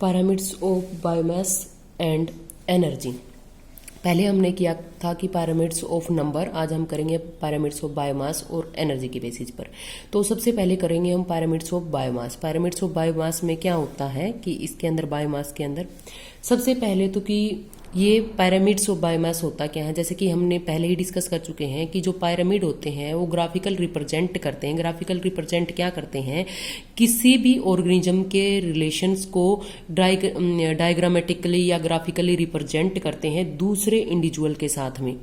Pyramids of biomass and energy. पहले हमने किया था कि पैरामिड्स ऑफ नंबर, आज हम करेंगे पैरामिड्स ऑफ बायोमास और एनर्जी के बेसिस पर। तो सबसे पहले करेंगे हम pyramids of biomass. Pyramids of biomass में क्या होता है कि इसके अंदर बायोमास के अंदर सबसे पहले तो कि ये पैरामिड्स ऑफ बायोमास होता क्या है, जैसे कि हमने पहले ही डिस्कस कर चुके हैं कि जो पैरामिड होते हैं वो ग्राफिकल रिप्रेजेंट करते हैं। ग्राफिकल रिप्रेजेंट क्या करते हैं, किसी भी ऑर्गेनिज्म के रिलेशंस को डायग्रामेटिकली या ग्राफिकली रिप्रेजेंट करते हैं दूसरे इंडिविजुअल के साथ में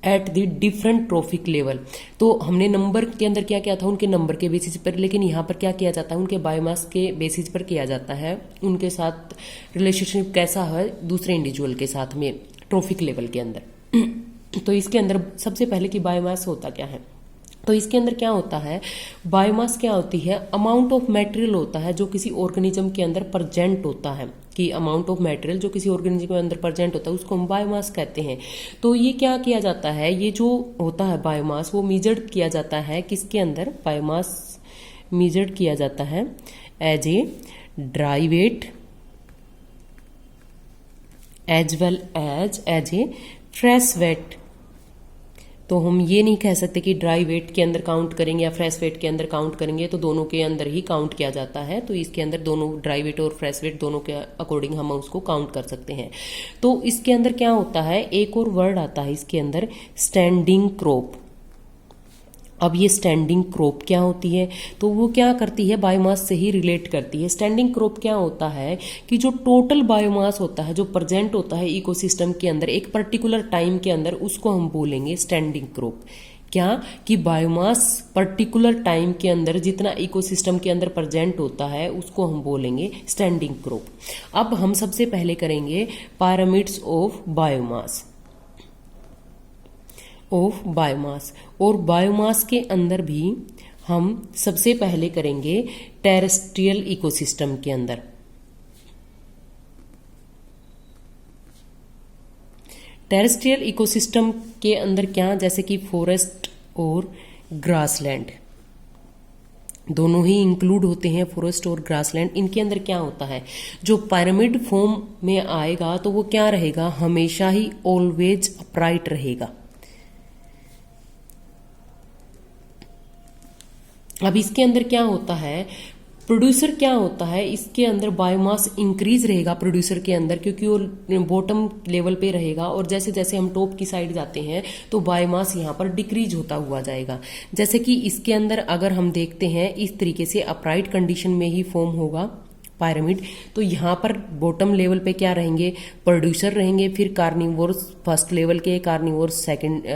at the different trophic level. तो हमने नंबर के अंदर क्या किया था, उनके नंबर के बेसिस पर, लेकिन यहाँ पर क्या किया जाता है, उनके बायोमास के बेसिस पर किया जाता है। उनके साथ रिलेशनशिप कैसा है दूसरे इंडिविजुअल के साथ में ट्रॉफिक लेवल के अंदर। तो इसके अंदर सबसे पहले कि बायोमास होता क्या है, तो इसके अंदर क्या होता है, बायोमास क्या होती है, अमाउंट ऑफ मटेरियल होता है जो किसी ऑर्गेनिज्म के अंदर प्रेजेंट होता है। कि अमाउंट ऑफ मटेरियल जो किसी ऑर्गेनिज्म के अंदर प्रेजेंट होता है उसको हम बायोमास कहते हैं। तो ये क्या किया जाता है, ये जो होता है बायोमास वो मेजर्ड किया जाता है किसके अंदर, बायोमास मेजर्ड किया जाता है as a dry weight as well as a fresh weight. तो हम ये नहीं कह सकते कि ड्राई वेट के अंदर काउंट करेंगे या फ्रेश वेट के अंदर काउंट करेंगे, तो दोनों के अंदर ही काउंट किया जाता है। तो इसके अंदर दोनों ड्राई वेट और फ्रेश वेट दोनों के अकॉर्डिंग हम उसको काउंट कर सकते हैं। तो इसके अंदर क्या होता है, एक और वर्ड आता है इसके अंदर, स्टैंडिंग क्रॉप। अब ये स्टैंडिंग क्रॉप क्या होती है, तो वो क्या करती है, बायोमास से ही रिलेट करती है। स्टैंडिंग क्रॉप क्या होता है कि जो टोटल बायोमास होता है जो प्रेजेंट होता है इकोसिस्टम के अंदर एक पर्टिकुलर टाइम के अंदर, उसको हम बोलेंगे स्टैंडिंग क्रॉप। क्या कि बायोमास पर्टिकुलर टाइम के अंदर जितना इकोसिस्टम के अंदर प्रेजेंट होता है उसको हम बोलेंगे स्टैंडिंग क्रॉप। अब हम सबसे पहले करेंगे पैरामिड्स ऑफ बायोमास और बायोमास के अंदर भी हम सबसे पहले करेंगे टेरेस्ट्रियल इकोसिस्टम के अंदर। टेरेस्ट्रियल इकोसिस्टम के अंदर क्या, जैसे कि फॉरेस्ट और ग्रासलैंड दोनों ही इंक्लूड होते हैं, फॉरेस्ट और ग्रासलैंड। इनके अंदर क्या होता है, जो पिरामिड फॉर्म में आएगा तो वो क्या रहेगा, हमेशा ही ऑलवेज अपराइट रहेगा। अब इसके अंदर क्या होता है, प्रोड्यूसर क्या होता है, इसके अंदर बायोमास इंक्रीज रहेगा प्रोड्यूसर के अंदर, क्योंकि वो बॉटम लेवल पे रहेगा। और जैसे जैसे हम टॉप की साइड जाते हैं तो बायोमास यहाँ पर डिक्रीज होता हुआ जाएगा। जैसे कि इसके अंदर अगर हम देखते हैं इस तरीके से अपराइट कंडीशन में ही फॉर्म होगा पायरामिड। तो यहाँ पर बॉटम लेवल पे क्या रहेंगे, प्रोड्यूसर रहेंगे, फिर कार्निवोर्स फर्स्ट लेवल के, कार्निवोर्स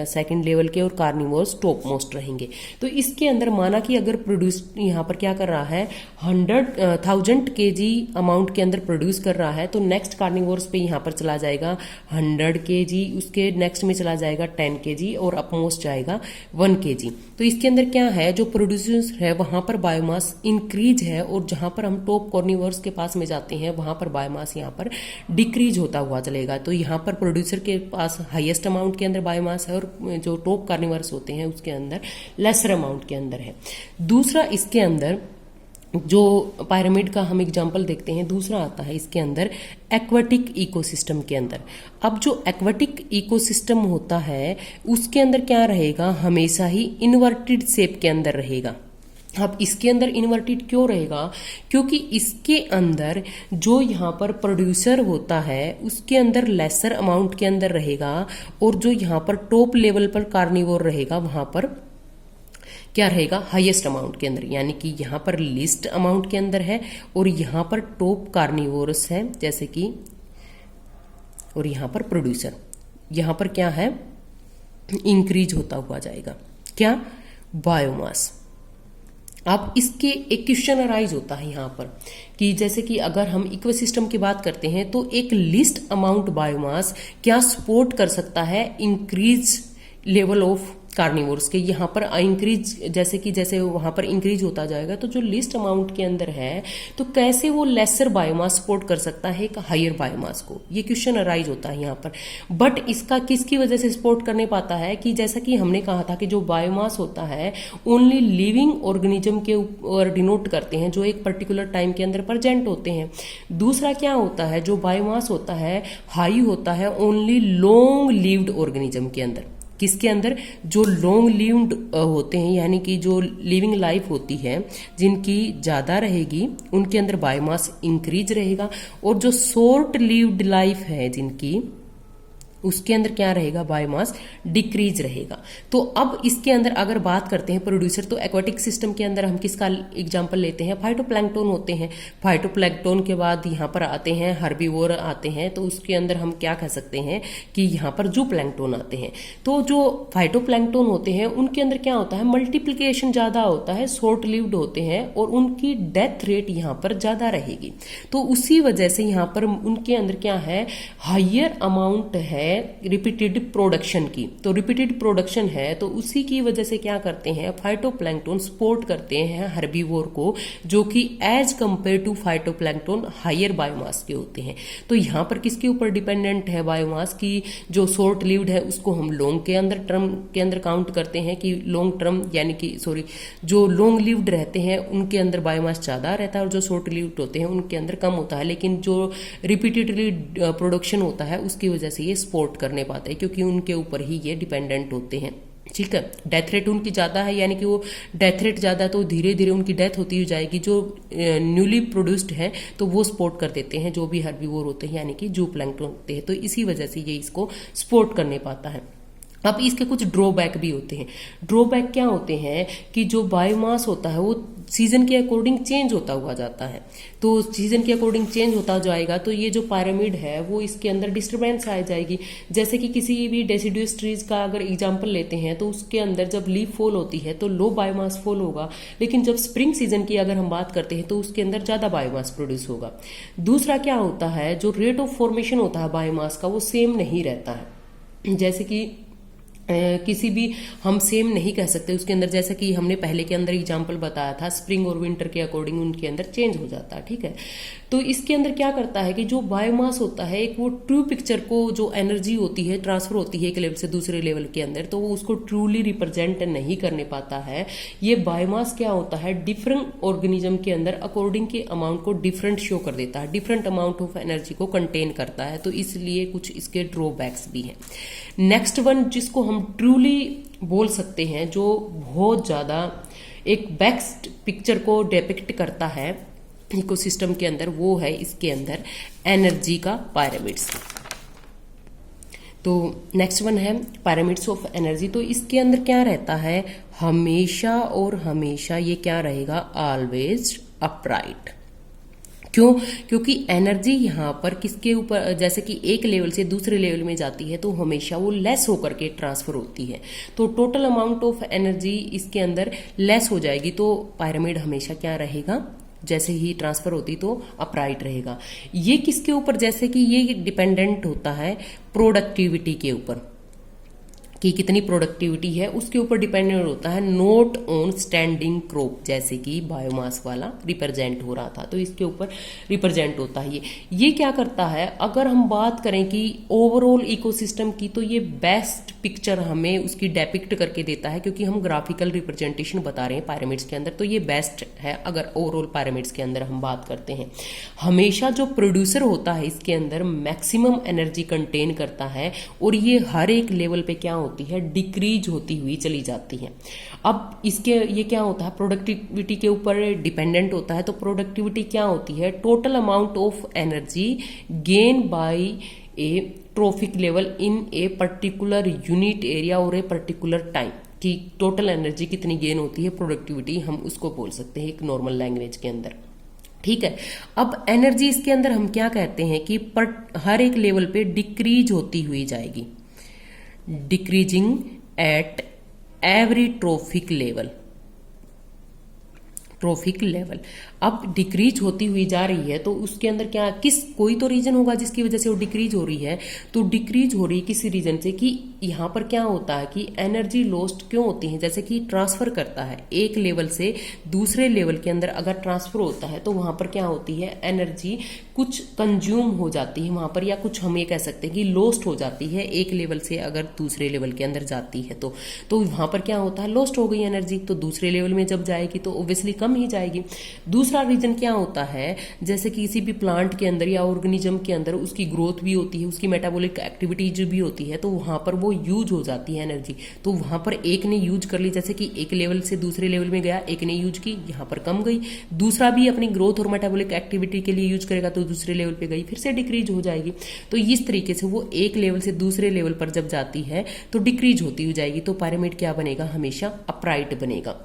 सेकंड लेवल के और कार्निवोर्स टॉप मोस्ट रहेंगे। तो इसके अंदर माना कि अगर प्रोड्यूस यहाँ पर क्या कर रहा है, 1000 kg अमाउंट के अंदर प्रोड्यूस कर रहा है, तो नेक्स्ट कार्निवोर्स पे यहाँ पर चला जाएगा 100 kg, उसके नेक्स्ट में चला जाएगा 10 kg और अपमोस्ट जाएगा 1 kg। तो इसके अंदर क्या है, जो प्रोड्यूसर है वहां पर बायोमास इंक्रीज है, और जहां पर हम टॉप कार्निवोर्स के पास में जाते हैं वहां पर बायोमास यहाँ पर डिक्रीज होता हुआ चलेगा। तो यहाँ पर प्रोड्यूसर के पास हाईएस्ट अमाउंट के अंदर बायोमास है और जो टॉप कार्निवर्स होते हैं उसके अंदर लेसर अमाउंट के अंदर है। दूसरा इसके अंदर जो पिरामिड का हम एग्जांपल देखते हैं, दूसरा आता है इसके अंदर एक्वाटिक इकोसिस्टम के अंदर। अब जो एक्वाटिक इकोसिस्टम होता है उसके अंदर क्या रहेगा, हमेशा ही इन्वर्टेड शेप के अंदर रहेगा। अब इसके अंदर इन्वर्टेड क्यों रहेगा, क्योंकि इसके अंदर जो यहाँ पर प्रोड्यूसर होता है उसके अंदर लेसर अमाउंट के अंदर रहेगा, और जो यहाँ पर टॉप लेवल पर कार्निवोर रहेगा वहां पर क्या रहेगा, हाईएस्ट अमाउंट के अंदर। यानी कि यहाँ पर लिस्ट अमाउंट के अंदर है और यहाँ पर टॉप कार्निवोरस है जैसे कि, और यहाँ पर प्रोड्यूसर, यहाँ पर क्या है, इंक्रीज होता हुआ जाएगा क्या, बायोमास। अब इसके एक क्वेश्चन अराइज होता है यहाँ पर कि जैसे कि अगर हम इकोसिस्टम की बात करते हैं तो एक लिस्ट अमाउंट बायोमास क्या सपोर्ट कर सकता है इंक्रीज लेवल ऑफ कार्निवोर्स के यहाँ पर इंक्रीज, जैसे वहां पर इंक्रीज होता जाएगा तो जो लिस्ट अमाउंट के अंदर है तो कैसे वो लेसर बायोमास सपोर्ट कर सकता है एक हायर बायोमास को, ये क्वेश्चन अराइज होता है यहाँ पर। बट इसका किसकी वजह से सपोर्ट करने पाता है कि जैसा कि हमने कहा था कि जो बायोमास होता है ओनली लिविंग ऑर्गेनिज्म के ऊपर डिनोट करते हैं जो एक पर्टिकुलर टाइम के अंदर प्रेजेंट होते हैं। दूसरा क्या होता है, जो बायोमास होता है हाई होता है ओनली लॉन्ग लिव्ड ऑर्गेनिज्म के अंदर। किसके अंदर, जो लॉन्ग लिव्ड होते हैं यानी कि जो लिविंग लाइफ होती है जिनकी ज्यादा रहेगी उनके अंदर बायोमास इंक्रीज रहेगा, और जो शॉर्ट लिव्ड लाइफ है जिनकी उसके अंदर क्या रहेगा, बायोमास डिक्रीज रहेगा। तो अब इसके अंदर अगर बात करते हैं प्रोड्यूसर, तो एक्वाटिक सिस्टम के अंदर हम किसका एग्जांपल लेते हैं, फाइटोप्लैंक्टन होते हैं। फाइटोप्लैंक्टन के बाद यहाँ पर आते हैं हर्बीवोर आते हैं, तो उसके अंदर हम क्या कह सकते हैं कि यहाँ पर जूप्लैंक्टन आते हैं। तो जो फाइटोप्लैंक्टन होते हैं उनके अंदर क्या होता है, मल्टीप्लीकेशन ज्यादा होता है, शॉर्ट लिव्ड होते हैं और उनकी डेथ रेट यहाँ पर ज्यादा रहेगी। तो उसी वजह से यहाँ पर उनके अंदर क्या है, हाइयर अमाउंट है रिपीटेड प्रोडक्शन की। तो रिपीटेड प्रोडक्शन है तो उसी की वजह से क्या करते हैं, फाइटोप्लैंक्टन सपोर्ट करते हैं हर्बीवोर को, जो कि as compare to phytoplankton higher biomass के होते हैं। तो यहां पर किसके ऊपर डिपेंडेंट है बायोमास की, जो शॉर्ट लिव्ड है उसको हम लॉन्ग के अंदर टर्म के अंदर काउंट करते हैं कि लॉन्ग टर्म यानी कि जो लॉन्ग लिव्ड रहते हैं उनके अंदर बायोमास ज्यादा रहता है और जो शॉर्ट लिव्ड होते हैं उनके अंदर कम होता है। लेकिन जो रिपीटेडली प्रोडक्शन होता है उसकी वजह से ये सपोर्ट करने पाते हैं क्योंकि उनके ऊपर ही ये डिपेंडेंट होते हैं। ठीक है, डेथ रेट उनकी ज्यादा है यानी कि वो डेथ रेट ज्यादा है तो धीरे धीरे उनकी डेथ होती जाएगी। जो न्यूली प्रोड्यूस्ड है तो वो सपोर्ट कर देते हैं जो भी हर्बीवोर होते हैं यानी कि जूप्लैंक्टन होते हैं, तो इसी वजह से ये इसको सपोर्ट करने पाता है। अब इसके कुछ ड्रॉबैक भी होते हैं। ड्रॉबैक क्या होते हैं कि जो बायोमास होता है वो सीजन के अकॉर्डिंग चेंज होता हुआ जाता है। तो सीजन के अकॉर्डिंग चेंज होता जाएगा तो ये जो पिरामिड है वो इसके अंदर डिस्टर्बेंस आ जाएगी। जैसे कि किसी भी डेसिडुअस ट्रीज का अगर एग्जांपल लेते हैं तो उसके अंदर जब लीफ फॉल होती है तो लो बायोमास फॉल होगा, लेकिन जब स्प्रिंग सीजन की अगर हम बात करते हैं तो उसके अंदर ज्यादा बायोमास प्रोड्यूस होगा। दूसरा क्या होता है, जो रेट ऑफ फॉर्मेशन होता है बायोमास का वो सेम नहीं रहता है। जैसे कि किसी भी हम सेम नहीं कह सकते उसके अंदर, जैसा कि हमने पहले के अंदर एग्जांपल बताया था स्प्रिंग और विंटर के अकॉर्डिंग उनके अंदर चेंज हो जाता है। ठीक है, तो इसके अंदर क्या करता है कि जो बायोमास होता है एक वो ट्रू पिक्चर को जो एनर्जी होती है ट्रांसफर होती है एक लेवल से दूसरे लेवल के अंदर, तो वो उसको ट्रूली रिप्रेजेंट नहीं करने पाता है। ये बायोमास क्या होता है, डिफरेंट ऑर्गेनिज्म के अंदर अकॉर्डिंग के अमाउंट को डिफरेंट शो कर देता है, डिफरेंट अमाउंट ऑफ एनर्जी को कंटेन करता है, तो इसलिए कुछ इसके ड्रॉबैक्स भी हैं। नेक्स्ट वन जिसको हम ट्रूली बोल सकते हैं, जो बहुत ज्यादा एक बेस्ट पिक्चर को डिपिक्ट करता है इकोसिस्टम के अंदर, वो है इसके अंदर एनर्जी का पिरामिड्स। तो नेक्स्ट वन है पिरामिड्स ऑफ एनर्जी। तो इसके अंदर क्या रहता है, हमेशा और हमेशा ये क्या रहेगा, ऑलवेज अपराइट। क्यों, क्योंकि एनर्जी यहाँ पर किसके ऊपर, जैसे कि एक लेवल से दूसरे लेवल में जाती है तो हमेशा वो लेस होकर के ट्रांसफर होती है, तो टोटल अमाउंट ऑफ एनर्जी इसके अंदर लेस हो जाएगी, तो पिरामिड हमेशा क्या रहेगा, जैसे ही ट्रांसफर होती तो अपराइट रहेगा। ये किसके ऊपर, जैसे कि ये डिपेंडेंट होता है प्रोडक्टिविटी के ऊपर कि कितनी प्रोडक्टिविटी है उसके ऊपर डिपेंडेंट होता है, नोट ऑन स्टैंडिंग क्रॉप, जैसे कि बायोमास वाला रिप्रेजेंट हो रहा था तो इसके ऊपर रिप्रेजेंट होता है। ये क्या करता है, अगर हम बात करें कि ओवरऑल इकोसिस्टम की, तो ये बेस्ट पिक्चर हमें उसकी डेपिक्ट करके देता है, क्योंकि हम ग्राफिकल रिप्रेजेंटेशन बता रहे हैं पिरामिड्स के अंदर, तो ये बेस्ट है अगर ओवरऑल पिरामिड्स के अंदर हम बात करते हैं। हमेशा जो प्रोड्यूसर होता है इसके अंदर मैक्सिमम एनर्जी कंटेन करता है और ये हर एक लेवल पे क्या होती है, डिक्रीज होती हुई चली जाती है। अब इसके ये क्या होता है, प्रोडक्टिविटी के ऊपर डिपेंडेंट होता है, तो प्रोडक्टिविटी क्या होती है, total amount of energy gain by A trophic level in a particular unit area और ए पर्टिकुलर टाइम, कि टोटल एनर्जी कितनी गेन होती है, प्रोडक्टिविटी हम उसको बोल सकते हैं एक नॉर्मल लैंग्वेज के अंदर। ठीक है, अब एनर्जी इसके अंदर हम क्या कहते हैं कि हर एक लेवल पे डिक्रीज होती हुई जाएगी, decreasing at every trophic level. अब डिक्रीज होती हुई जा रही है, तो उसके अंदर क्या कोई तो रीजन होगा जिसकी वजह से वो डिक्रीज हो रही है। तो डिक्रीज हो रही किसी रीजन से कि यहाँ पर क्या होता है कि एनर्जी लॉस्ट क्यों होती है, जैसे कि ट्रांसफर करता है एक लेवल से दूसरे लेवल के अंदर अगर ट्रांसफर होता है तो वहां पर क्या होती है, एनर्जी कुछ कंज्यूम हो जाती है वहां पर, या कुछ हम ये कह सकते हैं कि लॉस्ट हो जाती है एक लेवल से अगर दूसरे लेवल के अंदर जाती है तो वहां पर क्या होता है, लॉस्ट हो गई एनर्जी, तो दूसरे लेवल में जब जाएगी तो ऑब्वियसली कम ही जाएगी। दूसरा रीजन क्या होता है, जैसे कि किसी भी प्लांट के अंदर या ऑर्गेनिज्म के अंदर उसकी ग्रोथ भी होती है, उसकी मेटाबॉलिक एक्टिविटीज भी होती है, तो वहां पर वो यूज हो जाती है एनर्जी। तो वहां पर एक ने यूज कर ली, जैसे कि एक लेवल से दूसरे लेवल में गया, एक ने यूज की, यहाँ पर कम गई, दूसरा भी अपनी ग्रोथ और मेटाबॉलिक एक्टिविटी के लिए यूज करेगा तो दूसरे लेवल पे गई, फिर से डिक्रीज हो जाएगी। तो इस तरीके से वो एक लेवल से दूसरे लेवल पर जब जाती है तो डिक्रीज होती हो जाएगी। तो पायरामिड क्या बनेगा, हमेशा अपराइट बनेगा।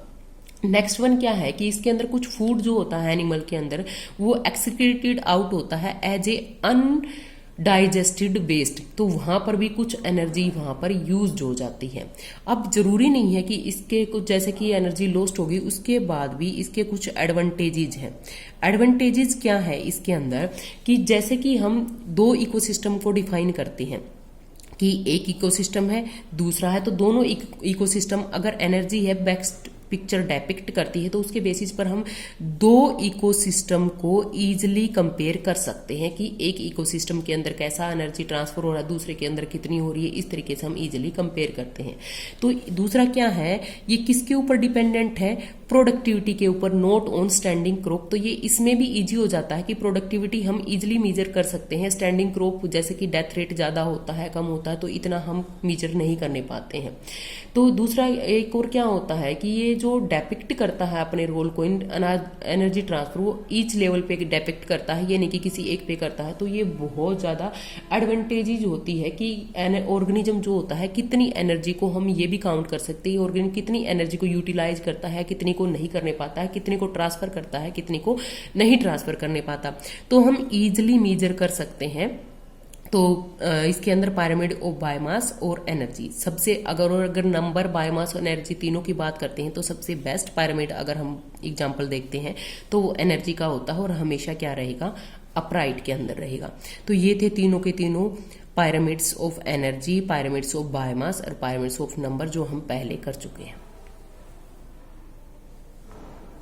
नेक्स्ट वन क्या है कि इसके अंदर कुछ फूड जो होता है एनिमल के अंदर वो एक्सक्रीटेड आउट होता है एज ए अनडाइजेस्टेड वेस्ट, तो वहां पर भी कुछ एनर्जी वहां पर यूज हो जाती है। अब जरूरी नहीं है कि इसके कुछ, जैसे कि एनर्जी लॉस्ट होगी उसके बाद भी इसके कुछ एडवांटेजेस हैं। एडवांटेजेस क्या है इसके अंदर कि जैसे कि हम दो इकोसिस्टम को डिफाइन करते हैं कि एक इकोसिस्टम है दूसरा है, तो दोनों इकोसिस्टम अगर एनर्जी है बेस्ट पिक्चर डेपिक्ट करती है तो उसके बेसिस पर हम दो इकोसिस्टम को इजीली कंपेयर कर सकते हैं कि एक इकोसिस्टम के अंदर कैसा एनर्जी ट्रांसफर हो रहा है, दूसरे के अंदर कितनी हो रही है, इस तरीके से हम इजीली कंपेयर करते हैं। तो दूसरा क्या है, ये किसके ऊपर डिपेंडेंट है, प्रोडक्टिविटी के ऊपर, नॉट ऑन स्टैंडिंग क्रॉप। तो ये इसमें भी इजी हो जाता है कि प्रोडक्टिविटी हम इजीली मेजर कर सकते हैं। स्टैंडिंग क्रॉप जैसे कि डेथ रेट ज्यादा होता है कम होता है तो इतना हम मेजर नहीं करने पाते हैं। तो दूसरा एक और क्या होता है कि ये जो डेपिक्ट करता है अपने रोल को इन एनर्जी ट्रांसफर, वो ईच लेवल पे डेपिक्ट करता है, ये नहीं कि किसी एक पे करता है। तो ये बहुत ज्यादा एडवांटेजेज होती है कि ऑर्गेनिज्म जो होता है कितनी एनर्जी को हम ये भी काउंट कर सकते हैं, ऑर्गेनिज्म कितनी एनर्जी को यूटिलाइज करता है, कितनी को नहीं करने पाता है, कितने को ट्रांसफर करता है, कितनी को नहीं ट्रांसफर करने पाता, तो हम इजिली मेजर कर सकते हैं। तो इसके अंदर पायरामिड ऑफ बायोमास और एनर्जी सबसे अगर नंबर, बायोमास और एनर्जी तीनों की बात करते हैं तो सबसे बेस्ट पायरामिड अगर हम एग्जांपल देखते हैं तो वो एनर्जी का होता है और हमेशा क्या रहेगा, अपराइट के अंदर रहेगा। तो ये थे तीनों के तीनों pyramids of energy, pyramids of biomass और पायरामिड्स ऑफ नंबर जो हम पहले कर चुके हैं।